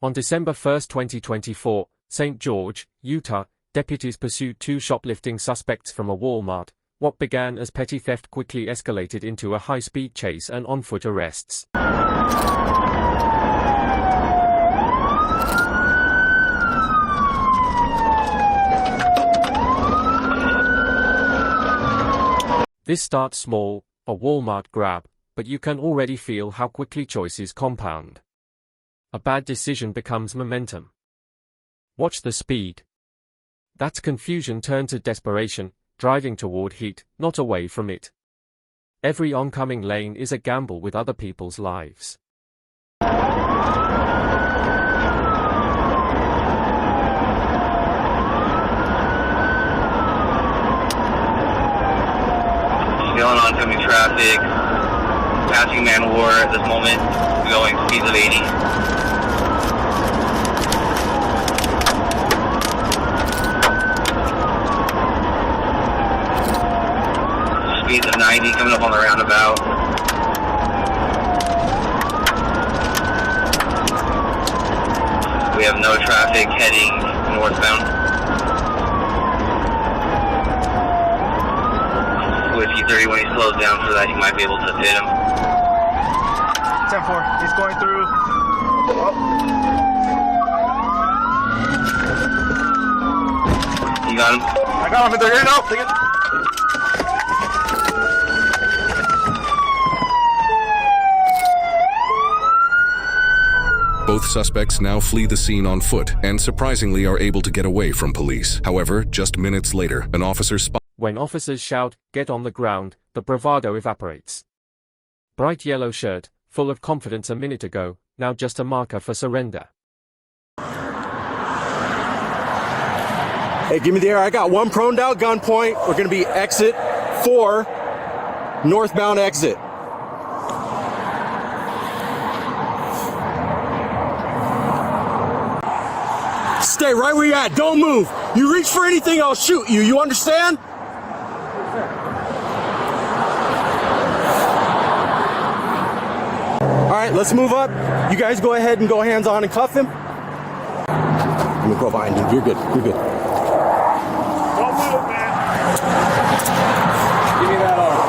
On December 1, 2024, St. George, Utah, deputies pursued two shoplifting suspects from a Walmart. What began as petty theft quickly escalated into a high-speed chase and on-foot arrests. This starts small, a Walmart grab, but you can already feel how quickly choices compound. A bad decision becomes momentum. Watch the speed. That's confusion turned to desperation, driving toward heat, not away from it. Every oncoming lane is a gamble with other people's lives. Going oncoming traffic, passing man of war at this moment, going speeds of 80. Speeds of 90 coming up on the roundabout. We have no traffic heading northbound. With E30 when he slows down so that he might be able to hit him. 10-4, he's going through. Oh. You got him? I got him in there, here, no, take it. Both suspects now flee the scene on foot and surprisingly are able to get away from police. However, just minutes later, an officer spots. When officers shout, "Get on the ground," the bravado evaporates. Bright yellow shirt, full of confidence a minute ago, now just a marker for surrender. Hey, give me the air. I got one proned out gunpoint. We're going to be exit 4, northbound exit. Stay right where you're at. Don't move. You reach for anything, I'll shoot you. You understand? All right, let's move up. You guys go ahead and go hands on and cuff him. Let me go behind you. You're good. You're good. Don't move, man. Give me that arm.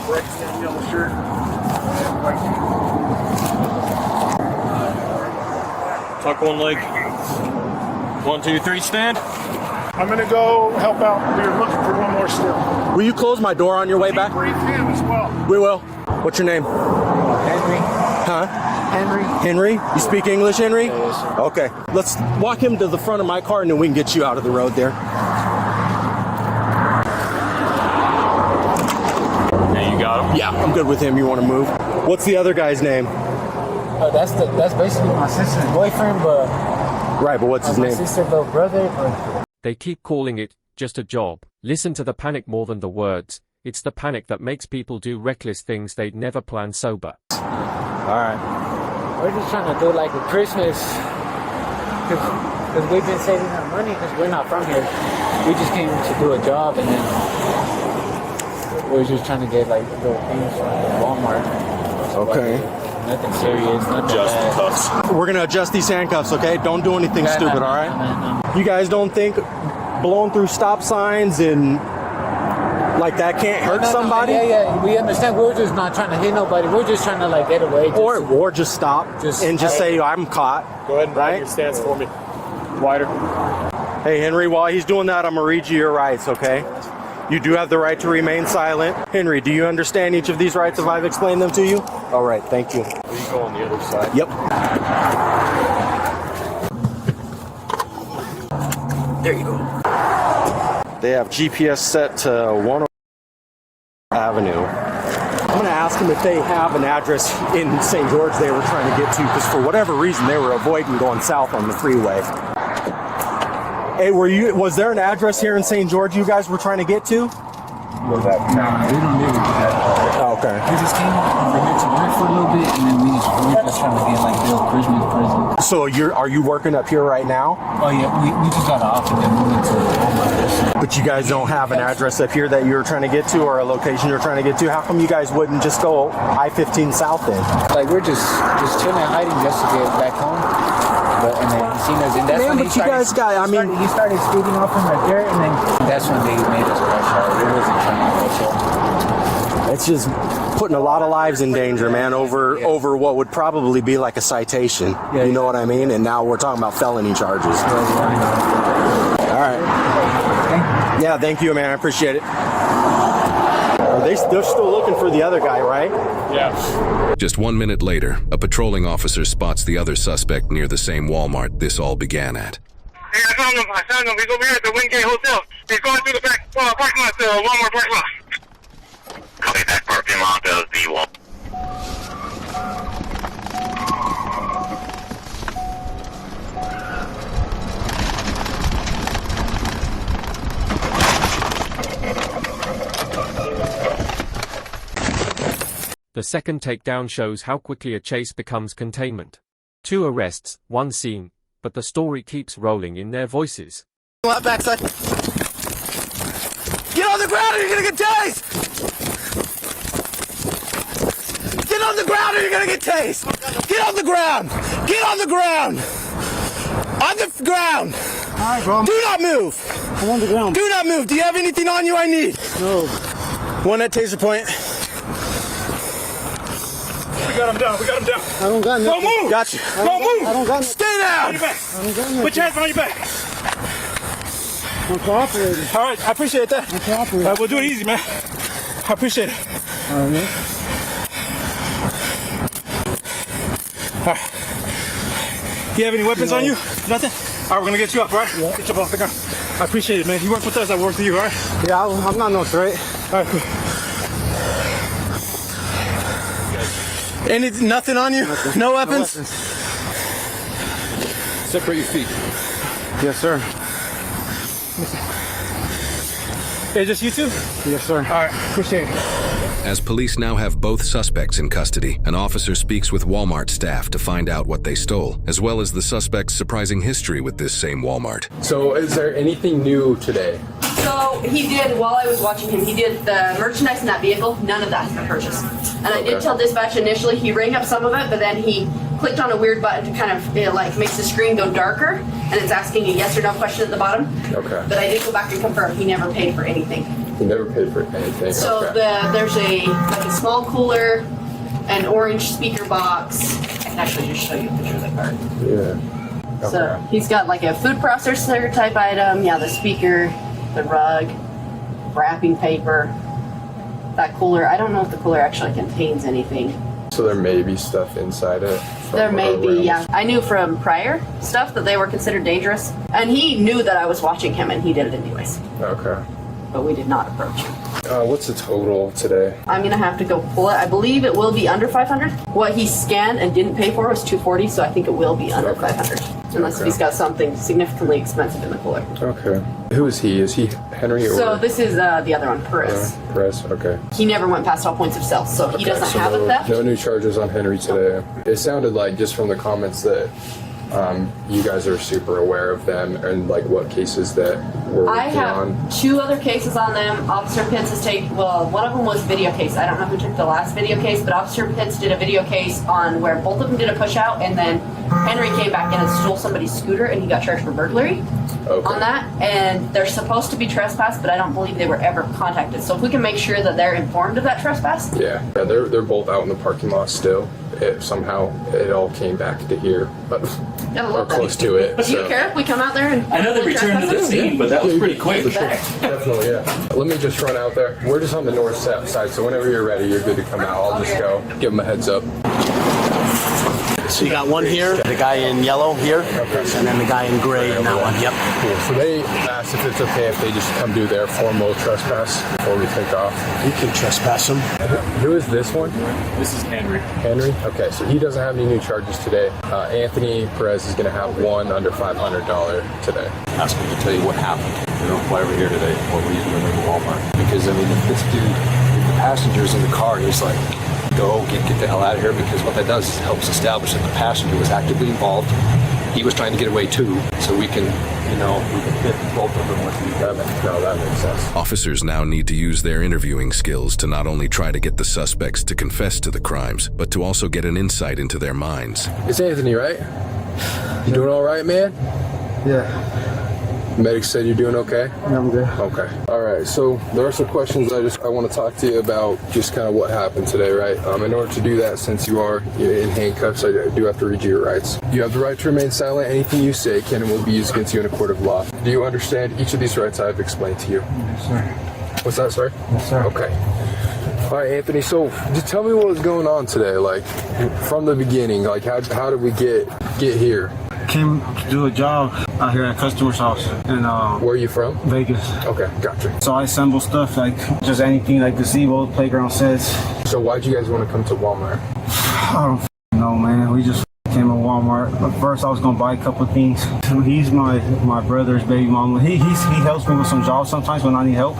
Bright yellow shirt. Tuck one leg. 1, 2, 3, stand. I'm gonna go help out. We're looking for one more still. Will you close my door on your way back? Brief him as well. We will. What's your name? Henry. Huh? Henry. Henry? You speak English, Henry? Yes, sir. Okay. Let's walk him to the front of my car and then we can get you out of the road there. There you got him. Yeah, I'm good with him. You want to move? What's the other guy's name? That's basically my sister's boyfriend, but Right, but what's his my name? sister's little brother. But They keep calling it just a job. Listen to the panic more than the words. It's the panic that makes people do reckless things they'd never plan sober. All right. we're just trying to do like a Christmas, because we've been saving our money because we're not from here. We just came to do a job and then we're just trying to get like little things from Walmart. Okay. Nothing serious, nothing Just bad. cuffs. We're going to adjust these handcuffs, okay? Don't do anything stupid, all right? No. You guys don't think blowing through stop signs and like that can't hurt somebody? Yeah, we understand. We're just not trying to hit nobody. We're just trying to like get away. Or just stop and just say, I'm caught. Go ahead and right? widen your stance for me. Wider. Hey, Henry, while he's doing that, I'm going to read you your rights, okay? You do have the right to remain silent. Henry, do you understand each of these rights if I've explained them to you? All right, thank you. Will you go on the other side? Yep. There you go. They have GPS set to 1 Avenue. I'm going to ask them if they have an address in St. George they were trying to get to, because for whatever reason they were avoiding going south on the freeway. Hey, was there an address here in St. George you guys were trying to get to? Nah, we don't live in that. Oh, okay. We just came over here to work for a little bit, and then we're just trying to get like Bill's Christmas present. So are you working up here right now? Oh yeah, we just got off and then we went to Walmart. But you guys don't have an address up here that you're trying to get to, or a location you're trying to get to? How come you guys wouldn't just go I-15 south then? Like we're just chilling and hiding just to get back home. But and then he seen us, and that's Man, when but you guys got, I mean, he started speeding off from right there, and then that's when they made us rush out. It wasn't trying to rush out. it's just putting a lot of lives in danger, man, over what would probably be like a citation. You know what I mean? And now we're talking about felony charges. All right. Yeah, thank you, man. I appreciate it. They're still looking for the other guy, right? Yeah. Just 1 minute later, a patrolling officer spots the other suspect near the same Walmart this all began at. Hey, I found him. He's over here at the Wingate Hotel. He's going through the back parking lot, the Walmart parking lot. Copy, back parking lot goes the Walmart. The second takedown shows how quickly a chase becomes containment. 2 arrests, 1 scene, but the story keeps rolling in their voices. Backside. Get on the ground or you're gonna get tased! Get on the ground or you're gonna get tased! Get on the ground! Get on the ground! On the ground! Alright, bro. Do not move! I'm on the ground. Do not move! Do you have anything on you I need? No. One at taser point. We got him down. I don't got Don't move! Gotcha. Don't move! I don't got Stay down! Your back. I don't got nothing. Put your hands on your back. I'm cooperating. All right, I appreciate that. I'm cooperating. All right, we'll do it easy, man. I appreciate it. All right, man. All right. You have any weapons on you? Nothing? All right, we're gonna get you up, all right? Yeah. Get you up off the ground. I appreciate it, man. You work with us, I work with you, all right? Yeah, I'm not no threat. All right, cool. Nothing on you? No weapons? Separate your feet. Yes, sir. Hey, just you two? Yes, sir. All right, appreciate it. As police now have both suspects in custody, an officer speaks with Walmart staff to find out what they stole, as well as the suspect's surprising history with this same Walmart. So is there anything new today? So he did, while I was watching him, he did the merchandise in that vehicle. None of that has been purchased. And I did tell dispatch initially, he rang up some of it, but then he clicked on a weird button to kind of, it like makes the screen go darker, and it's asking a yes or no question at the bottom. Okay. But I did go back and confirm, he never paid for anything. You never paid for anything. So okay. there's a small cooler, an orange speaker box. I can actually just show you a picture of the card. Yeah. Okay. So he's got like a food processor type item, yeah, the speaker, the rug, wrapping paper, that cooler. I don't know if the cooler actually contains anything. So there may be stuff inside it. There may be, yeah. I knew from prior stuff that they were considered dangerous, and he knew that I was watching him, and he did it anyways. Okay. But we did not approach him. What's the total today? I'm gonna have to go pull it. I believe it will be under 500. What he scanned and didn't pay for was 240, so I think it will be under 500. Unless he's got something significantly expensive in the cooler. Okay. Who is he? Is he Henry or? So this is the other one, Perez. Perez, okay. He never went past all points of sale, so he doesn't have a theft. No new charges on Henry today. It sounded like, just from the comments, that you guys are super aware of them and like what cases that we're I working have on. 2 other cases on them. Officer Pitts has taken, well, one of them was video case. I don't know who took the last video case, but Officer Pitts did a video case on where both of them did a push out, and then Henry came back in and stole somebody's scooter, and he got charged for burglary on that. And they're supposed to be trespass, but I don't believe they were ever contacted. So if we can make sure that they're informed of that trespass. Yeah, they're both out in the parking lot still. Somehow it all came back to here, but or close to it. Do you care if we come out there and? I know they returned to the scene, but that was pretty quick. Definitely, yeah. Let me just run out there. We're just on the north side, so whenever you're ready, you're good to come out. I'll just go give them a heads up. So you got one here, the guy in yellow here, and then the guy in gray in that one. Yep. Cool. So they asked if it's okay if they just come do their formal trespass before we take off. You can trespass them. Who is this one? This is Henry. Henry? Okay, so he doesn't have any new charges today. Anthony Perez is going to have one under $500 today. Asked me to tell you what happened. Why we're here today. What reason we're in Walmart. Because, I mean, if this dude, if the passenger's in the car, he's like, go, get the hell out of here, because what that does is helps establish that the passenger was actively involved. He was trying to get away too, so we can hit both of them with the that makes sense. Officers now need to use their interviewing skills to not only try to get the suspects to confess to the crimes, but to also get an insight into their minds. It's Anthony, right? You doing all right, man? Yeah. Medic said you're doing okay? Yeah, I'm good. Okay. All right. So there are some questions I want to talk to you about, just kind of what happened today, right? In order to do that, since you are in handcuffs, I do have to read you your rights. You have the right to remain silent. Anything you say can and will be used against you in a court of law. Do you understand each of these rights I have explained to you? Yes, sir. What's that, sir? Yes, sir. Okay. All right, Anthony. So just tell me what was going on today, like from the beginning. Like how did we get here? Came to do a job out here at a customer's house. And where are you from? Vegas. Okay, gotcha. So I assemble stuff like just anything like gazebo, playground sets. So why'd you guys want to come to Walmart? I don't know, man. We just came to Walmart. But first I was gonna buy a couple of things. He's my brother's baby mama. He helps me with some jobs sometimes when I need help.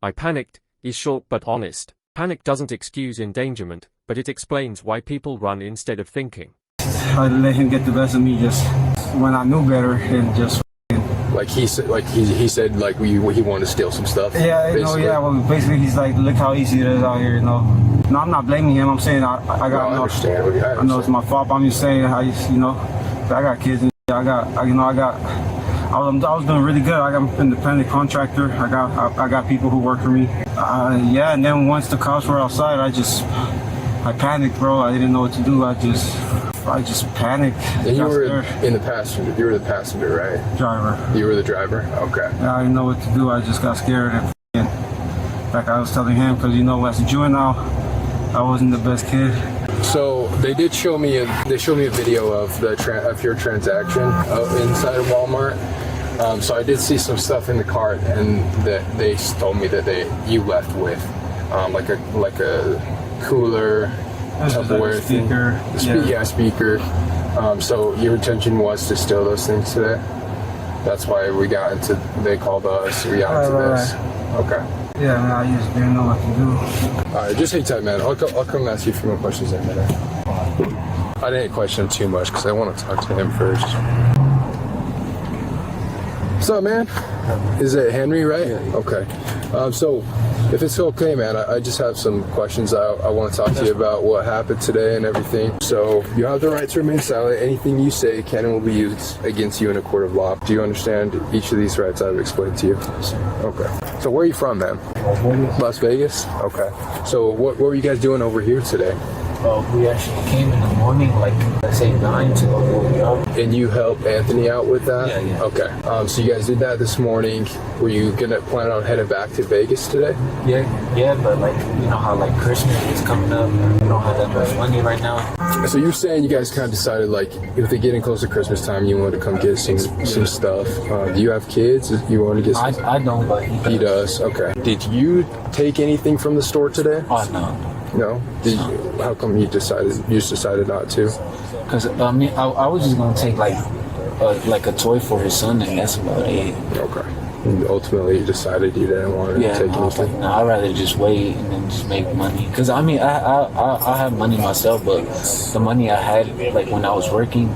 I panicked, is short but honest. Panic doesn't excuse endangerment, but it explains why people run instead of thinking. I let him get the best of me just when I knew better and just. Like he said, he wanted to steal some stuff. Yeah, well, basically he's like, look how easy it is out here, No, I'm not blaming him. I'm saying I got. No, I understand. I know it's my fault. But I'm just saying I got kids and I was doing really good. I got an independent contractor. I got people who work for me. And then once the cops were outside, I panicked, bro. I didn't know what to do. I just panicked. And you were in the passenger. You were the passenger, right? Driver. You were the driver? Okay. I didn't know what to do. I just got scared. And like I was telling him, because as a juvenile, I wasn't the best kid. So they did show me a video of your transaction inside of Walmart. So I did see some stuff in the cart, and that they told me that you left with like a cooler, Tupperware speaker. Speaker. So your intention was to steal those things today? That's why they called us, we got into this. Okay. Yeah, man, I just didn't know what to do. Alright, just hang tight, man. I'll come ask you a few more questions in a minute. I didn't question him too much because I want to talk to him first. What's up, man? Is it Henry, right? Yeah. Okay. So if it's okay, man, I just have some questions I want to talk to you about what happened today and everything. So you have the right to remain silent. Anything you say can and will be used against you in a court of law. Do you understand each of these rights I've explained to you? Yes, sir. Okay. So where are you from, man? Las Vegas. Las Vegas? Okay. So what were you guys doing over here today? We actually came in the morning, like, let's say 9 to go to a job. And you helped Anthony out with that? Yeah. Okay. So you guys did that this morning. Were you gonna plan on heading back to Vegas today? Yeah, but like, you know how like Christmas is coming up, we don't have that much money right now. So you're saying you guys kind of decided, like, if they getting close to Christmas time, you wanted to come get some stuff. Do you have kids? You want to get some? I don't, but he does. Okay. Did you take anything from the store today? Oh, no. No? How come you just decided not to? Because I mean, I was just gonna take like a toy for his son, and that's about it. Okay. And ultimately, you decided you didn't want to take anything. Like, no, I'd rather just wait and then just make money. Because I mean, I have money myself, but the money I had, like when I was working,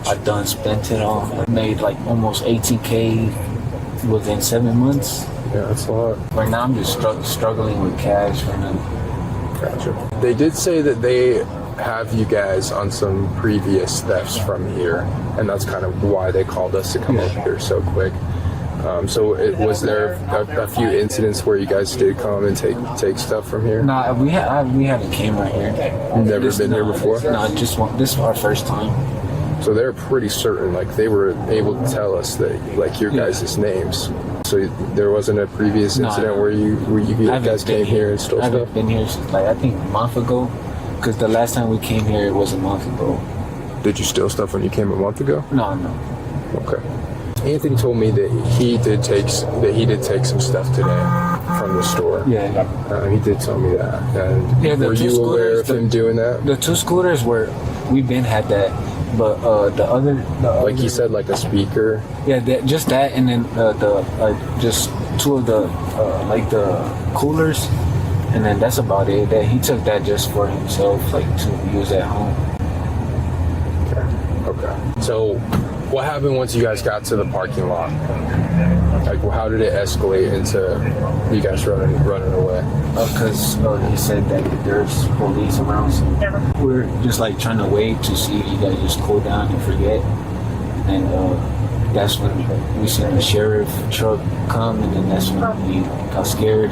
I done spent it all. I made like almost $18K within 7 months. Yeah, that's a lot. Right now, I'm just struggling with cash right now. Gotcha. They did say that they have you guys on some previous thefts from here, and that's kind of why they called us to come up here so quick. So was there a few incidents where you guys did come and take stuff from here? Nah, we haven't came right here. You've never been here before? No, this is our first time. So they're pretty certain, like they were able to tell us that, like, your guys' names. So there wasn't a previous incident where you guys came here and stole stuff? I haven't been here since, like, I think a month ago, because the last time we came here it was a month ago. Did you steal stuff when you came a month ago? No. Okay. Anthony told me that he did take some stuff today from the store. Yeah. He did tell me that. And were you aware of him doing that? The 2 scooters we've been had that, but the other like he said, like a speaker. Yeah, just that, and then just 2 of the like the coolers. And then that's about it. That he took that just for himself, like to use at home. Okay. So what happened once you guys got to the parking lot? Like, how did it escalate into you guys running away? Because he said that there's police around, so we're just like trying to wait to see if you guys just cool down and forget. And that's when we seen the sheriff truck come, and then that's when we got scared.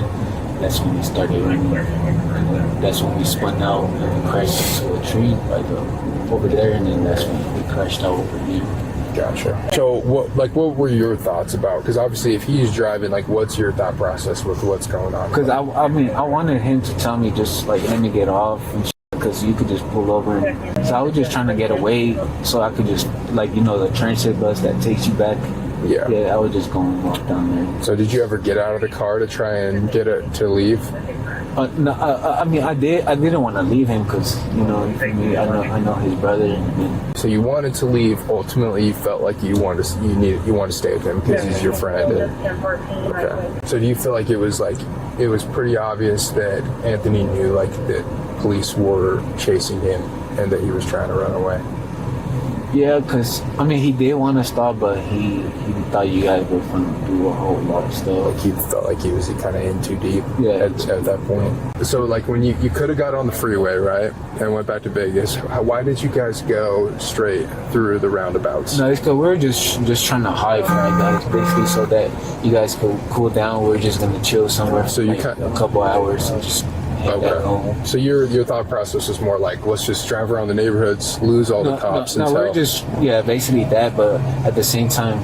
That's when we started running. And that's when we spun out and we crashed into a tree right over there, and then that's when we crashed out over here. Gotcha. So what were your thoughts about? Because obviously if he's driving, like, what's your thought process with what's going on? Because I mean, I wanted him to tell me just like, let me get off and because you could just pull over. And so I was just trying to get away so I could just, like, you know, the transit bus that takes you back. Yeah, I was just going to walk down there. So did you ever get out of the car to try and get it to leave? No, I mean, I did. I didn't want to leave him because, you know, I know his brother. And so you wanted to leave. Ultimately, you felt like you wanted to stay with him because he's your friend. Okay. So do you feel like it was pretty obvious that Anthony knew, like, that police were chasing him and that he was trying to run away? Yeah, because, I mean, he did want to stop, but he thought you guys were going to do a whole lot of stuff. Like, he felt like he was kind of in too deep at that point. So, like, when you could have got on the freeway, right, and went back to Vegas, why did you guys go straight through the roundabouts? No, it's because we were just trying to hide from you guys, basically, so that you guys could cool down. We were just going to chill somewhere for like a couple hours and just... Okay. So your thought process was more like, let's just drive around the neighborhoods, lose all the cops. No, we're just basically that. But at the same time,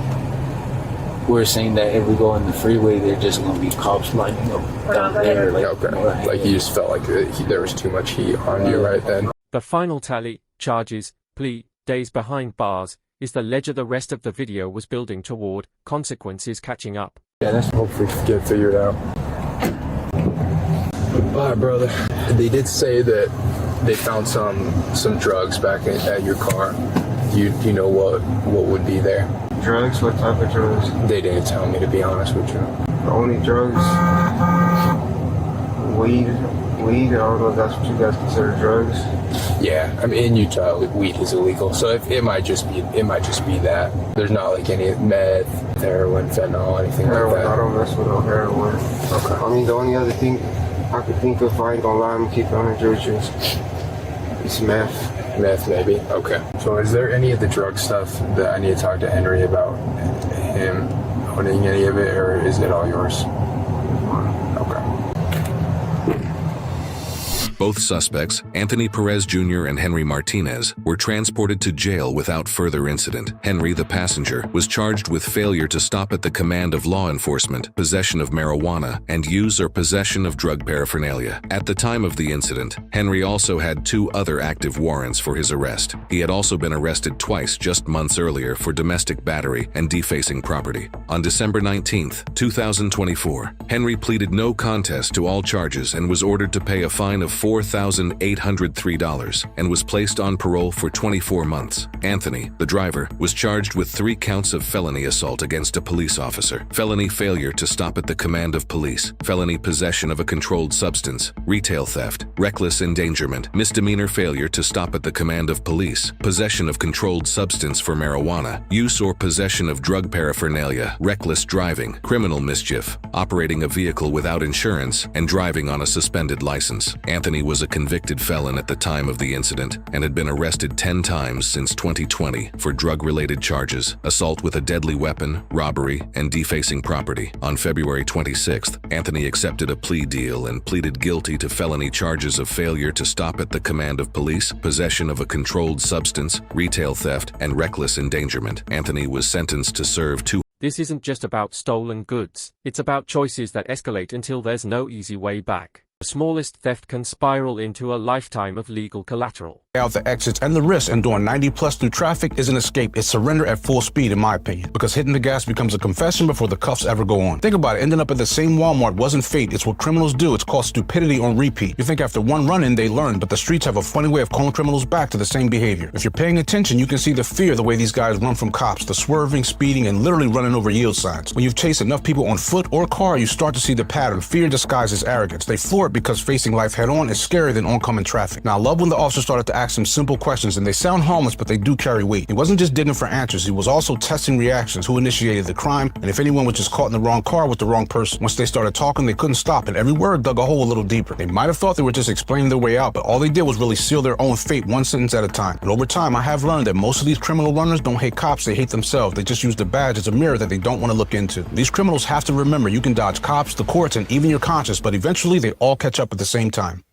we're saying that if we go on the freeway, they're just going to be cops lining up down there. Like you just felt like there was too much heat on you right then. The final tally, charges, plea, days behind bars, is the ledger the rest of the video was building toward, consequences catching up. Yeah, that's hopefully get figured out. Bye, brother. They did say that they found some drugs back at your car. Do you know what would be there? Drugs? What type of drugs? They didn't tell me, to be honest with you. The only drugs, weed. I don't know if that's what you guys consider drugs. Yeah, I mean, in Utah, weed is illegal, so it might just be that. There's not like any meth, heroin, fentanyl, anything like that. I don't mess with no heroin. Okay. I mean, the only other thing I could think of, I ain't gonna lie, I'm gonna keep it on the juice. It's meth. Meth, maybe. Okay. So is there any of the drug stuff that I need to talk to Henry about, him owning any of it, or is it all yours? Okay. Both suspects, Anthony Perez Jr. and Henry Martinez, were transported to jail without further incident. Henry, the passenger, was charged with failure to stop at the command of law enforcement, possession of marijuana, and use or possession of drug paraphernalia. At the time of the incident, Henry also had 2 other active warrants for his arrest. He had also been arrested twice just months earlier for domestic battery and defacing property. On December 19, 2024, Henry pleaded no contest to all charges and was ordered to pay a fine of $4,803 and was placed on parole for 24 months. Anthony, the driver, was charged with 3 counts of felony assault against a police officer, felony failure to stop at the command of police, felony possession of a controlled substance, retail theft, reckless endangerment, misdemeanor failure to stop at the command of police, possession of controlled substance for marijuana, use or possession of drug paraphernalia, reckless driving, criminal mischief, operating a vehicle without insurance, and driving on a suspended license. Anthony was a convicted felon at the time of the incident and had been arrested 10 times since 2020 for drug-related charges, assault with a deadly weapon, robbery, and defacing property. On February 26th, Anthony accepted a plea deal and pleaded guilty to felony charges of failure to stop at the command of police, possession of a controlled substance, retail theft, and reckless endangerment. Anthony was sentenced to serve 2. This isn't just about stolen goods, it's about choices that escalate until there's no easy way back. The smallest theft can spiral into a lifetime of legal collateral. Out the exits and the risk and doing 90 plus through traffic is an escape. It's surrender at full speed, in my opinion, because hitting the gas becomes a confession before the cuffs ever go on. Think about it, ending up at the same Walmart wasn't fate. It's what criminals do. It's called stupidity on repeat. You think after one run-in they learn, but the streets have a funny way of calling criminals back to the same behavior. If you're paying attention, you can see the fear the way these guys run from cops, the swerving, speeding, and literally running over yield signs. When you've chased enough people on foot or car, you start to see the pattern. Fear disguised as arrogance. They floor court because facing life head-on is scarier than oncoming traffic. Now, I love when the officer started to ask him simple questions, and they sound harmless, but they do carry weight. He wasn't just digging for answers, he was also testing reactions, who initiated the crime, and if anyone was just caught in the wrong car with the wrong person. Once they started talking, they couldn't stop, and every word dug a hole a little deeper. They might have thought they were just explaining their way out, but all they did was really seal their own fate one sentence at a time. And over time, I have learned that most of these criminal runners don't hate cops, they hate themselves. They just use the badge as a mirror that they don't want to look into. These criminals have to remember you can dodge cops, the courts, and even your conscience, but eventually they all catch up at the same time.